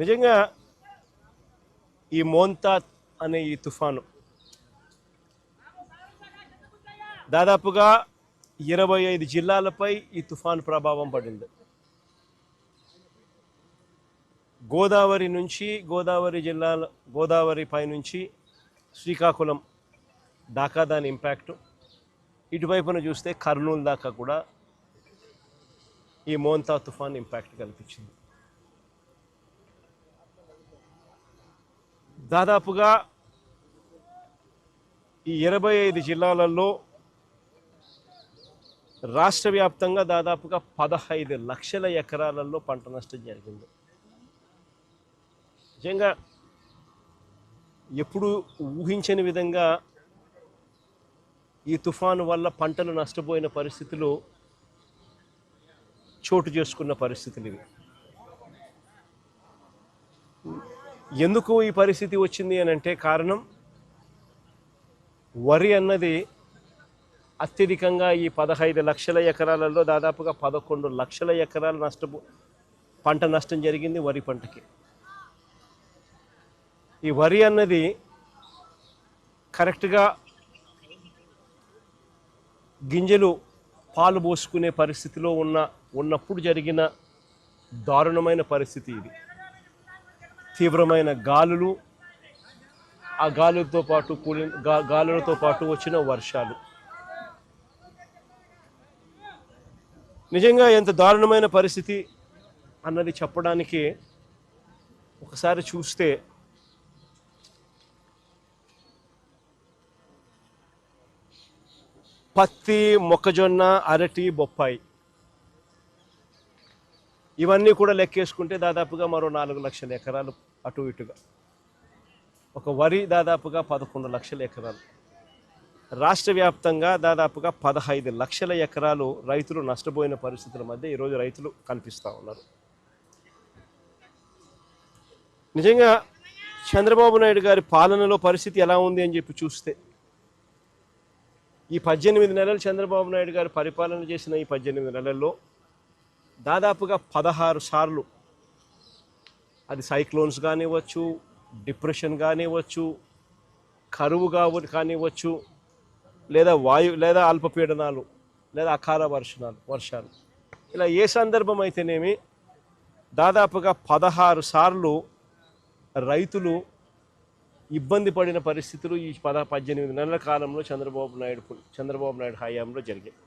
నిజంగా ఈ మోంతా అనే ఈ తుఫాను దాదాపుగా 25 జిల్లాలపై ఈ తుఫాను ప్రభావం పడింది. గోదావరి నుంచి గోదావరి పై నుంచి శ్రీకాకుళం దాకా దాని ఇంపాక్టు, ఇటువైపున చూస్తే కర్నూలు దాకా కూడా ఈ మోంతా తుఫాన్ ఇంపాక్ట్ కనిపించింది. దాదాపుగా ఈ 25 జిల్లాలలో రాష్ట్ర వ్యాప్తంగా దాదాపుగా 15 లక్షల ఎకరాలలో పంట నష్టం జరిగింది. నిజంగా ఎప్పుడు ఊహించని విధంగా ఈ తుఫాను వల్ల పంటలు నష్టపోయిన పరిస్థితులు చోటు చేసుకున్న పరిస్థితులు ఇవి. ఎందుకు ఈ పరిస్థితి వచ్చింది అని అంటే కారణం, వరి అన్నది అత్యధికంగా ఈ 15 లక్షల ఎకరాలలో దాదాపుగా 11 లక్షల ఎకరాలు పంట నష్టం జరిగింది వరి పంటకి. ఈ వరి అన్నది కరెక్ట్గా గింజలు పాలు పోసుకునే పరిస్థితిలో ఉన్నప్పుడు జరిగిన దారుణమైన పరిస్థితి ఇది. తీవ్రమైన గాలులు, ఆ గాలులతో పాటు వచ్చిన వర్షాలు. నిజంగా ఎంత దారుణమైన పరిస్థితి అన్నది చెప్పడానికి ఒకసారి చూస్తే పత్తి, మొక్కజొన్న, అరటి, బొప్పాయి ఇవన్నీ కూడా లెక్కేసుకుంటే దాదాపుగా మరో 4 లక్షల ఎకరాలు అటు ఇటుగా. ఒక వరి దాదాపుగా 11 లక్షల ఎకరాలు. రాష్ట్ర వ్యాప్తంగా దాదాపుగా 15 లక్షల ఎకరాలు రైతులు నష్టపోయిన పరిస్థితుల మధ్య ఈరోజు రైతులు కనిపిస్తూ ఉన్నారు. నిజంగా చంద్రబాబు నాయుడు గారి పాలనలో పరిస్థితి ఎలా ఉంది అని చెప్పి చూస్తే, ఈ 18 నెలలు చంద్రబాబు నాయుడు గారు పరిపాలన చేసిన ఈ 18 నెలల్లో దాదాపుగా 16 సార్లు అది సైక్లోన్స్ కానివ్వచ్చు, డిప్రెషన్ కానివ్వచ్చు, కరువు కానివ్వచ్చు, లేదా అల్పపీడనాలు, లేదా అకాల వర్షాలు, ఇలా ఏ సందర్భం అయితేనేమి దాదాపుగా 16 సార్లు రైతులు ఇబ్బంది పడిన పరిస్థితులు ఈ 18 నెలల కాలంలో చంద్రబాబు నాయుడు హయాంలో జరిగాయి.